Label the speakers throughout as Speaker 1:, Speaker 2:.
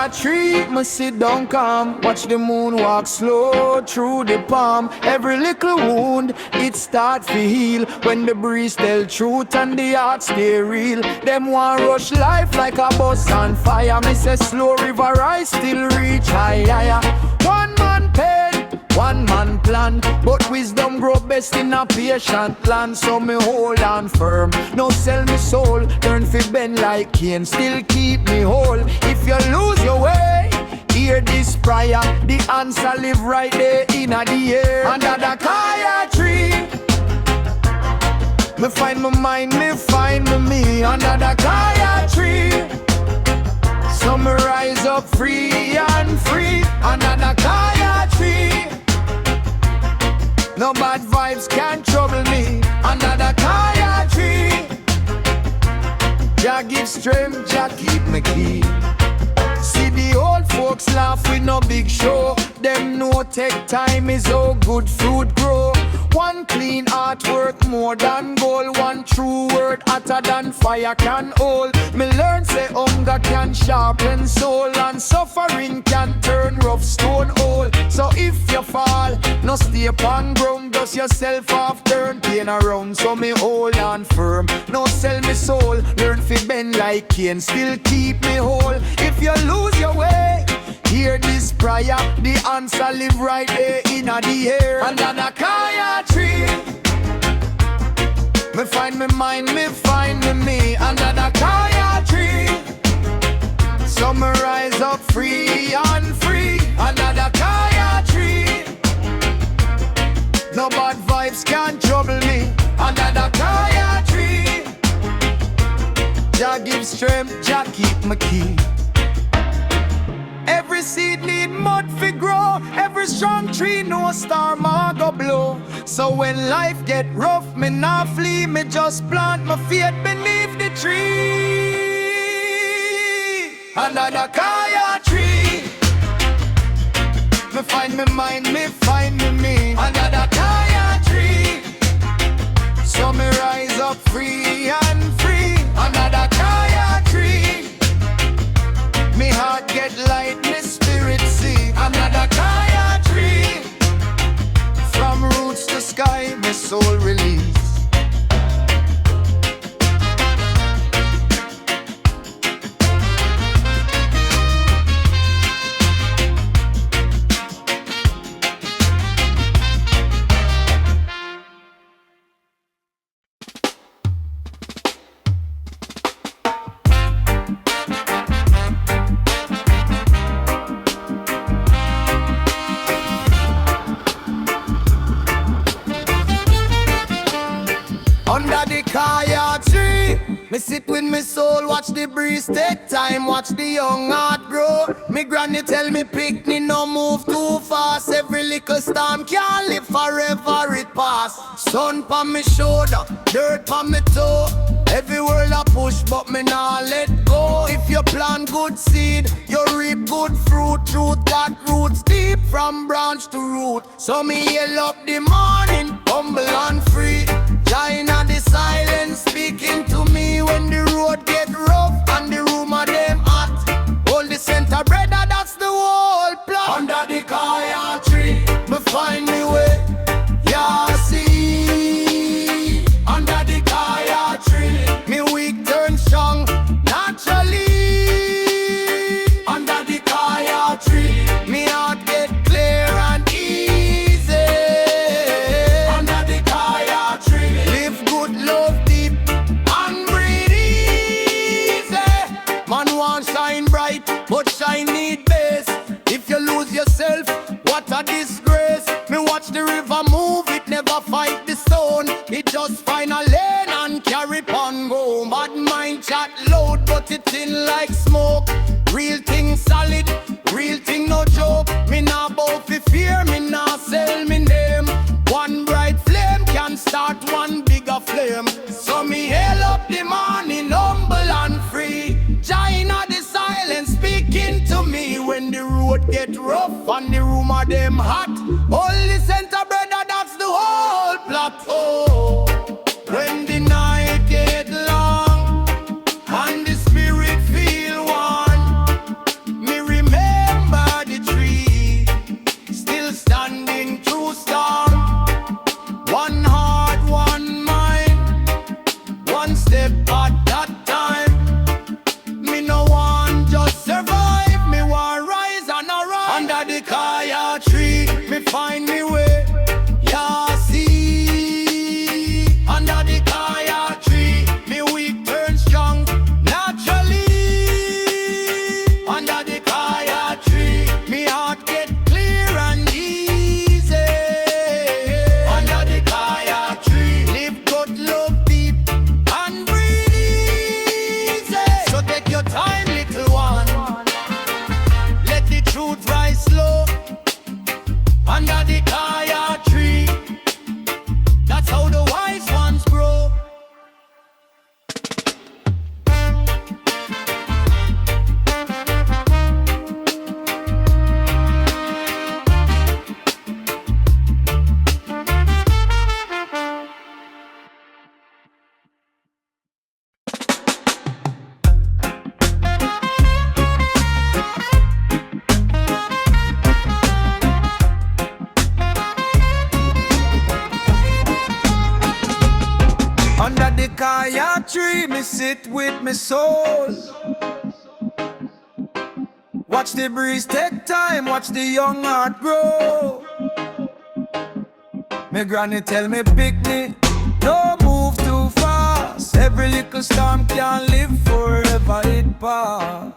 Speaker 1: kaya tree, me sit down calm. Watch the moon walk slow through the palm. Every little wound, it start to heal. When the breeze tell truth and the heart stay real. Them want rush life like a bus on fire. Me say slow river rise still reach higher. One man pain, one man plan, but wisdom grow best in a patient land. So me hold on firm, no sell me soul. Learn fi bend like Cain, still keep me whole. If you lose your way, hear this prayer. The answer live right there in the air. Under the kaya tree, me find my mind, me find me under the kaya tree. So me rise up free and free under the kaya tree. No bad vibes can trouble me under the kaya tree. Jah give strength, Jah keep me key. See the old folks laugh with no big show. Them know take time is how good fruit grow. One clean heart worth more than gold. One true word hotter than fire can hold. Me learn say hunger can sharpen soul, and suffering can turn rough stone old. So if you fall, no stay upon ground. Dust yourself off, turn pain around. So me hold on firm, no sell me soul. Learn fi bend like Cain, still keep me whole. If you lose your way, hear this prayer. The answer live right there in the air. Under the kaya tree, me find me mind, me find me under the kaya tree. So me rise up free and free under the kaya tree. No bad vibes can trouble me under the kaya tree. Jah give strength, Jah keep me key. Every seed need mud fi grow. Every strong tree no star ma go blow. So when life get rough, me nah flee. Me just plant my feet beneath the tree. Under the kaya tree, me find me mind, me find me under the kaya tree. So me rise up free and free under the kaya tree. Me heart get light, me spirit see under the kaya tree. From roots to sky, me soul release. Under the kaya tree, me sit with me soul, watch the breeze take time, watch the young heart grow. Me granny tell me picnic no move too fast. Every little storm can't live forever, it pass. Sun pa me shoulder, dirt pa me toe. Every world I push but me nah let go. If you plant good seed, you reap good fruit. Truth got roots deep from branch to root. So me yell up the morning, humble and free. China the silence speaking to me when the road get rough and the rumor them hot. Hold the center brother, that's the whole plot. Under the kaya tree, me find me way. Yeah, see. Under the kaya tree, me weak turn strong naturally. Under the kaya tree, me heart get clear and easy. Under the kaya tree, live good, love deep and breathe easy. Man want shine bright, but shine need base. If you lose yourself, what a disgrace. Me watch the river move, it never fight the stone. It just find a lane and carry on go. Bad mind chat loud, but it thin like smoke. Real thing solid, real thing no joke. Me nah bow fi fear, me nah sell me name. One bright flame can start one bigger flame. So me hail up the morning, humble and free. China the silence speaking to me when the road get rough and the rumor them hot. Only center brother, that's the whole plot. Oh, when the night get long and the spirit feel one, me the kaya tree, me find me way. Yeah, see. Under the kaya tree, me weak turn strong naturally. Under the kaya tree, me heart get clear and easy. Under the kaya tree, live good, love deep and breathe easy. So take your time, little one. Let the truth rise slow. Under the kaya tree, that's how the wise ones grow. Under the kaya tree, me sit with me soul. Watch the breeze take time, watch the young heart grow. Me granny tell me, picnic, don't move too fast. Every little storm can't live forever, it pass.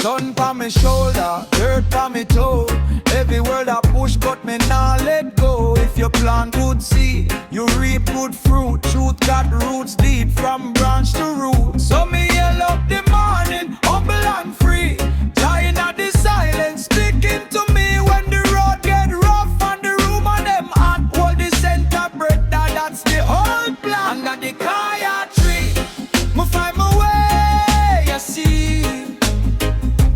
Speaker 1: Sun pa me shoulder, dirt pa me toe. Every word I push, but me nah let go. If you plant good seed, you reap good fruit. Truth got roots deep from branch to root. So me yell up the morning, humble and free. Dying at the silence, speaking to me when the road get rough and the room and them hot. Hold the center bread, that's the whole plan. Under the kaya tree, me find my way, you see.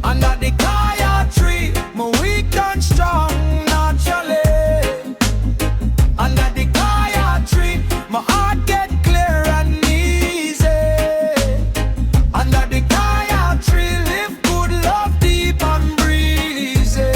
Speaker 1: Under the kaya tree, my weak and strong naturally. Under the kaya tree, my heart get clear and easy. Under the kaya tree, live good, love deep and breezy.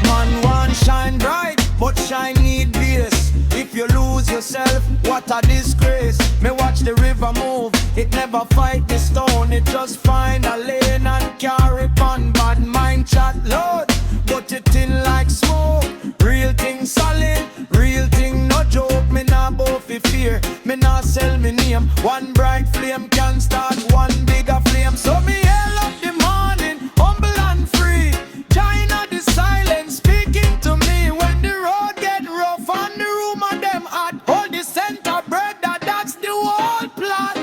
Speaker 1: Man want shine bright, but shine need base. If you lose yourself, what a disgrace. Me watch the river move, it never fight the stone. It just find a lane and carry on. Bad mind chat loud, but it thin like smoke. Real thing solid, real thing no joke. Me nah bow fi fear, me nah sell me name. One bright flame can start one bigger flame. So me hail up the morning, humble and free. Join at the silence, speaking to me when the road get rough and the room and them hot. Hold the center bread, that's the whole plan.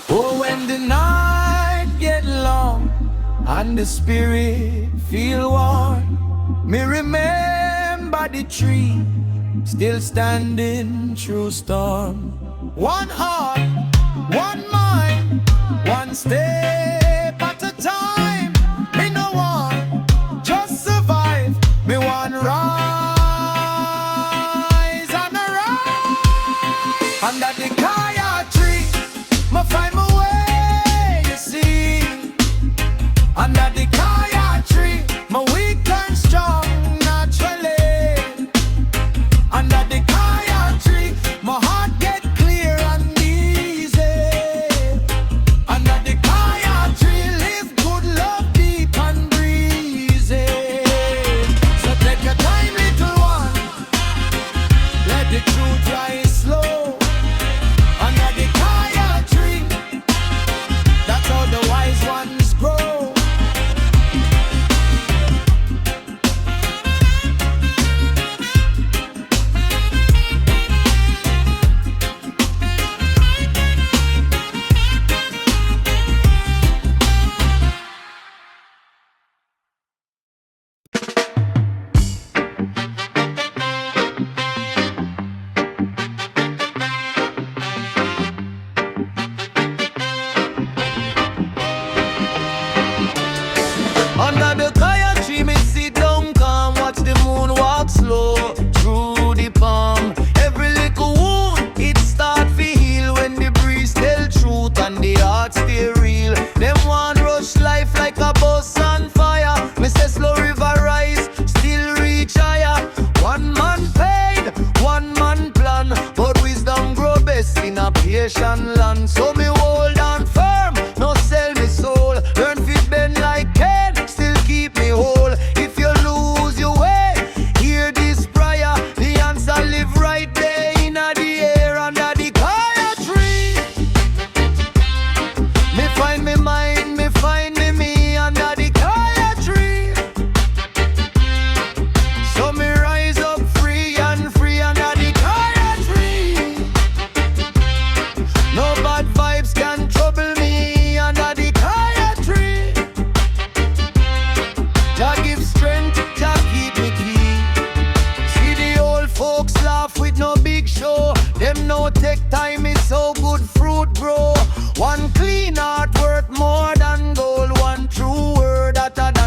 Speaker 1: Oh, when the night get long and the spirit feel warm, me remember the tree still standing through storm. One heart, one mind, one step at a time. Me no want just survive, me want rise and arise. Under the kaya tree, me find my way, you see. Under the kaya tree, my weak and strong naturally. Under the kaya tree, my heart get clear and easy. Under the kaya tree, live good, love deep and breezy. So take your time, little one. Let the truth rise slow. Under the kaya tree, that's how the wise ones grow. Under the kaya tree, me sit down calm, watch the moon walk slow through the palm. Every little wound, it start to heal when the breeze tell truth and the heart stay real. Them one rush life like a bus and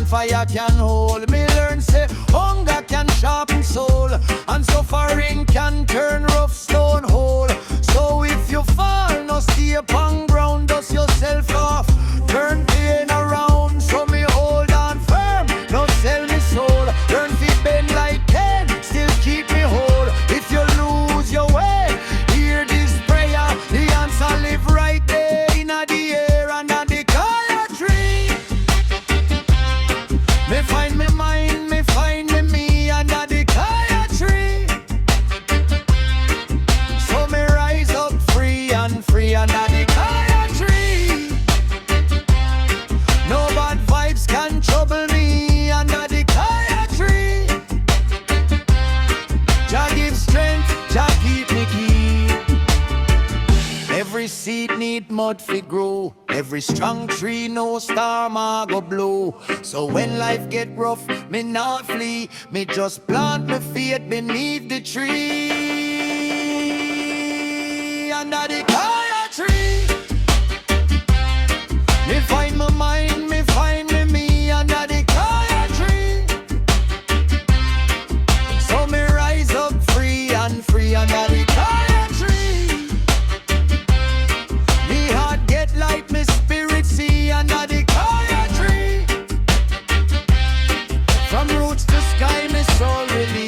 Speaker 1: fire can hold. Me learn say hunger can sharpen soul, and suffering can turn rough stone whole. So if you fall, no stay upon ground, dust yourself off, turn pain around. So me hold on firm, no sell me soul. Learn to bend like Ken, still keep me whole. If you lose your way, hear this prayer. The answer live right there in the air under the kaya tree. Me find me mind, me find me under the kaya tree. So me rise up free and free under the kaya tree. No bad vibes can trouble me under the kaya tree. Jah give strength, Jah keep me keep. Every seed need mud fi grow. Every strong tree no star ma go blow. So when life get rough, me not flee. Me just plant my feet beneath the tree. Under the kaya tree. Me find my mind, me find me under the kaya tree. So me rise up free and free under the kaya tree. Me heart get light, me spirit see under the kaya tree. From roots to sky, me soul release.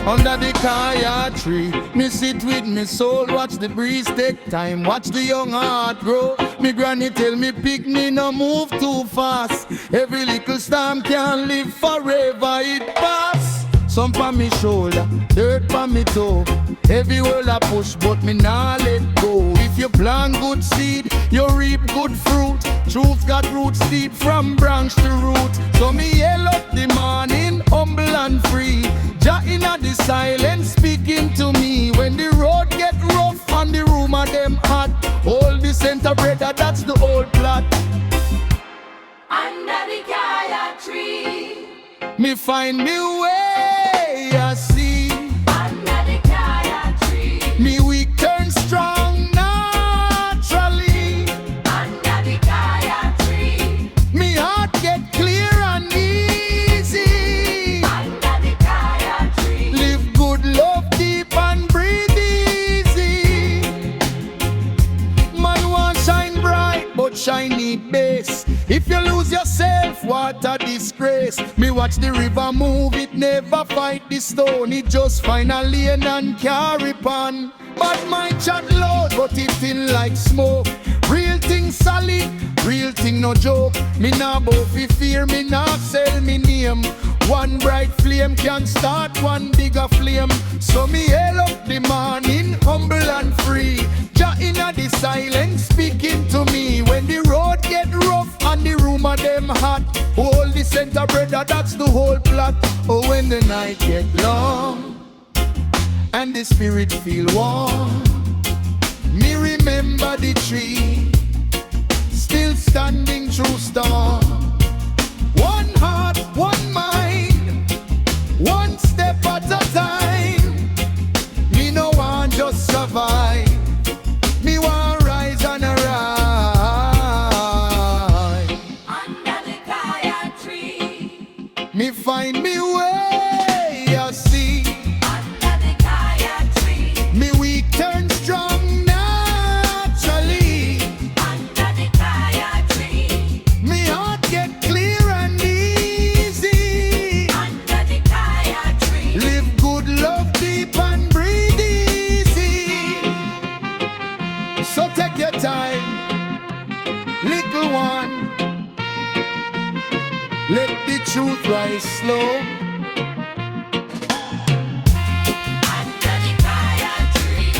Speaker 1: Under the kaya tree, me sit with me soul, watch the breeze take time, watch the young heart grow. Me granny tell me pick me no move too fast. Every little storm can live forever, it pass. Some pa me shoulder, dirt pa me toe. Heavy world I push, but me nah let go. If you plant good seed, you reap good fruit. Truth got roots deep from branch to root. So me yell up the morning, humble and free. Jah inna the silence speaking to me. When the road get rough and the room of them hot, hold the center brother, that's the old plot.
Speaker 2: Under the kaya tree,
Speaker 1: Me find me way, I see.
Speaker 2: under the kaya tree,
Speaker 1: Me weak turn strong naturally.
Speaker 2: under the kaya tree,
Speaker 1: Me heart get clear and easy.
Speaker 2: under the kaya tree,
Speaker 1: Live good, love deep and breathe easy. Man want shine bright, but shine need base. If you lose yourself, what a disgrace. Me watch the river move, it never fight the stone. It just find a lane and carry on. But my chat loud, but it thin like smoke. Real thing solid, real thing no joke. Me nah bow fi fear, me nah sell me name. One bright flame can start one bigger flame. So me hail up the morning, humble and free. Jah inna the silence speaking to me. When the road get rough and the room of them hot, hold the center brother, that's the whole plot. Oh, when the night get long and the spirit feel warm, me remember the tree still standing through storm. One heart, one mind, one step at a time. Me no want just survive, me want rise and arise.
Speaker 2: under the kaya tree,
Speaker 1: Me find me way, I see.
Speaker 2: under the kaya tree,
Speaker 1: Me weak turn strong naturally.
Speaker 2: under the kaya tree,
Speaker 1: Me heart get clear and easy.
Speaker 2: under the kaya tree,
Speaker 1: Live good, love deep and breathe easy. So take your time, little one. Let the truth rise slow.
Speaker 2: under the kaya tree,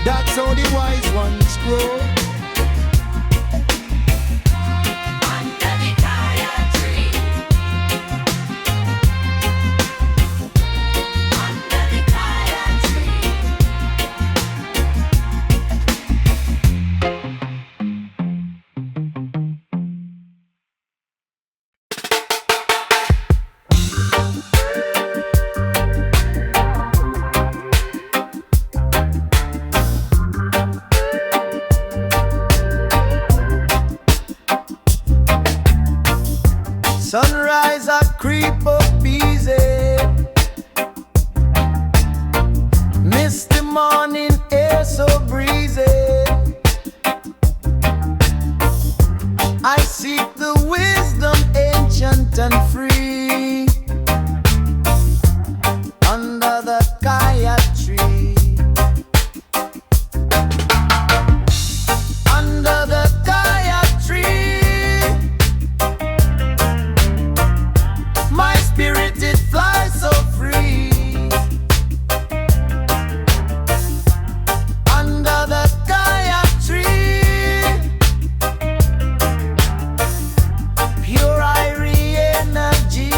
Speaker 1: That's how the wise ones grow. Sunrise I creep up easy. Misty morning air so breezy. I seek the wisdom ancient and free under the kaya tree. Under the kaya tree, my spirit it flies so free. Under the kaya tree, pure irie energy.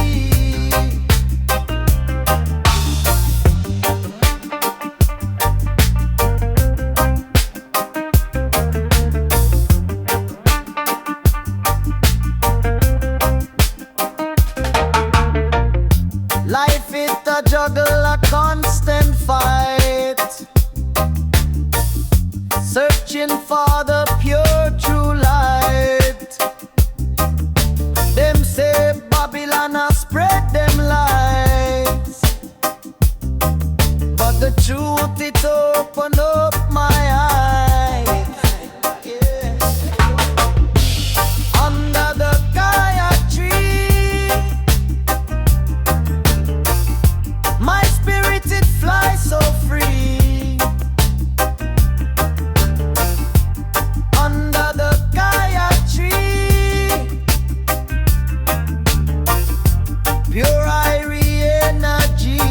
Speaker 1: Life it a juggle, a constant fight, searching for the pure true light. Them say Babylon a spread them lies, but the truth it open up my eyes. Yeah. Under the kaya tree, my spirit it flies so free. Under the kaya tree, pure irie energy.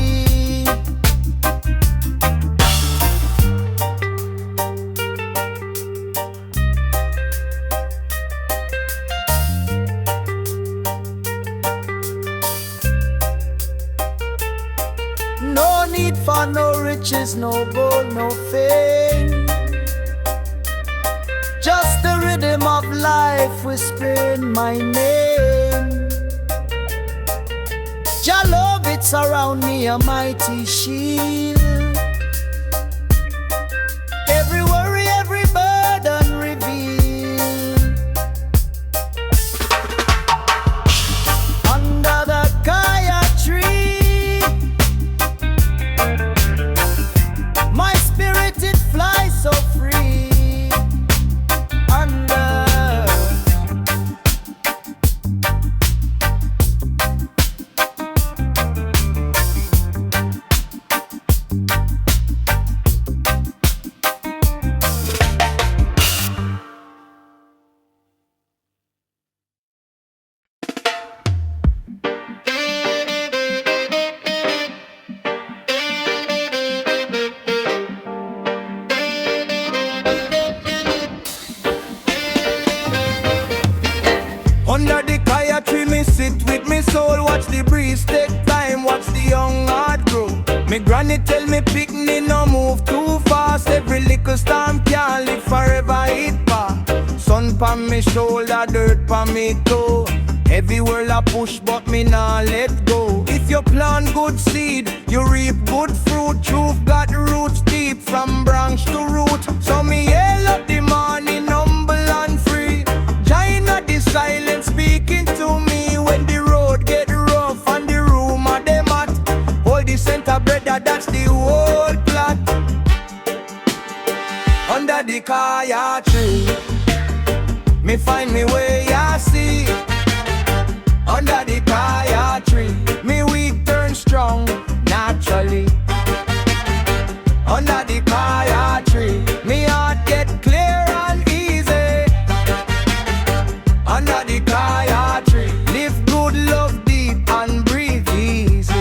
Speaker 1: No need for no riches, no gold, no fame. Just the rhythm of life whispering my name. Jah love it surround me, a mighty shield. Every worry, every burden revealed. Under the kaya tree, my spirit it flies so free. Under under the kaya tree, me sit with me soul. Watch the breeze take time, watch the young heart grow. Me granny tell me picnic no move too fast. Every little storm can't live forever it pass. Sun pan me shoulder, dirt pan me toe. Heavy world a push but me nah let go. If you plant good seed, you reap good fruit. Truth got roots deep from branch to root. So me hail up the morning humble and free. Join at the silence speaking to me when the road get rough and the room of them at. Hold the center brother, that's the whole plot. Under the kaya tree, me find me way I see. Under the kaya tree, me weak turn strong naturally. Under the kaya tree, me heart get clear and easy. Under the kaya tree, live good, love deep and breathe easy.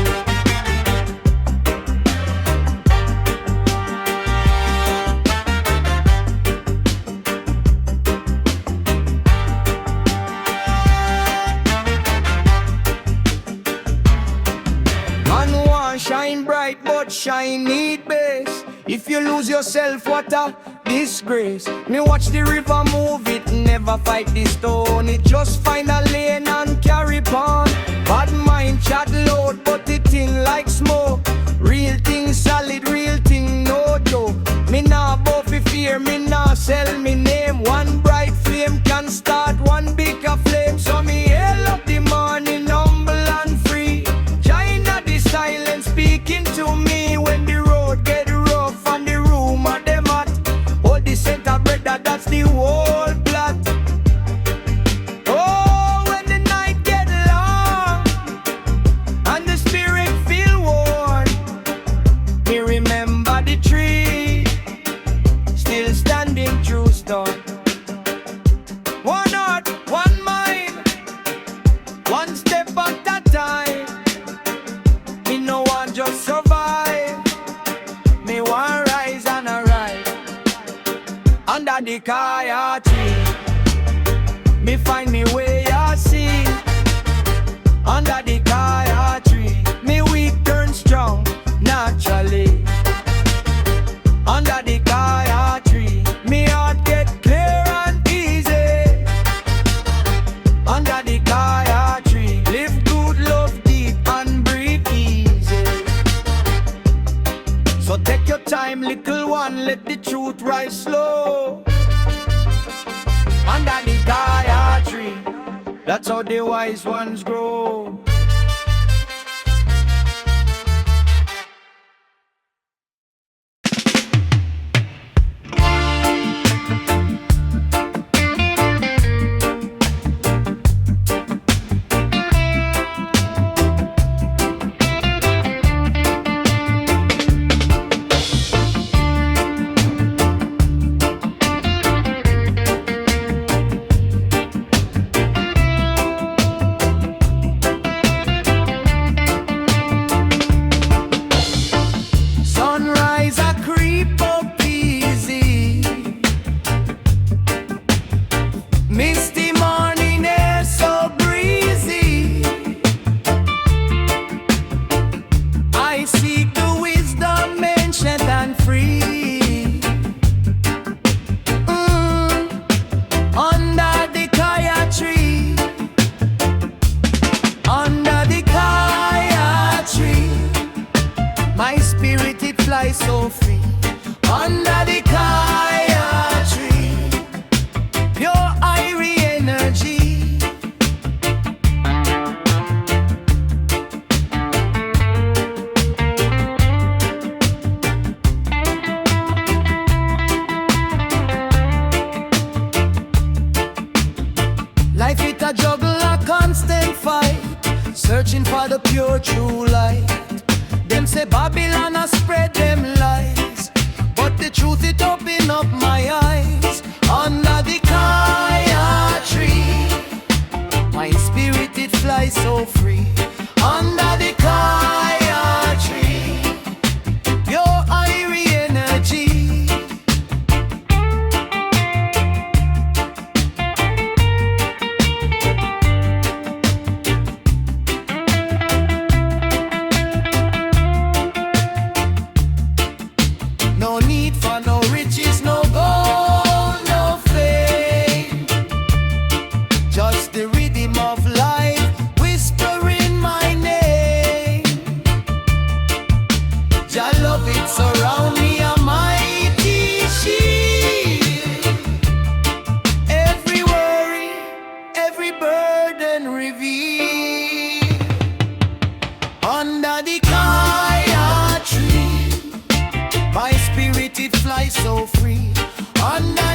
Speaker 1: Man want shine bright but shine need base. If you lose yourself, what a disgrace. Me watch the river move, it never fight the stone. It just find a lane and carry on. Bad mind chat loud, but it thing like smoke. Real thing solid, real thing no joke. Me nah bow fi fear, me nah sell me name. One bright flame can start one bigger flame. So me hail up the morning kaya tree. Me find me way I see. Under the kaya tree, me weak turn strong naturally. Under the kaya tree, me heart get clear and easy. Under the kaya tree, live good, love deep, and breathe easy. So take your time, little one, let the truth rise slow. Under the kaya tree, that's how the wise ones grow. Sunrise I creep up easy. Misty morning air so breezy. I seek the wisdom ancient and free. Under the kaya tree. Under the kaya tree. My spirit it flies so free. Under the kaya tree, pure irie energy. Life it a juggle, a constant fight, searching for the pure true light. Them say Babylon a spread them lies, but the truth it open up my eyes. Under the kaya tree, my spirit it flies so free. Under the kaya tree, pure irie energy. No need for no riches, no gold, no fame. Just the rhythm of life whispering my name. Jah love it surround me, a mighty shield. Every worry, every burden revealed. Under the kaya tree, my spirit it flies so free. Under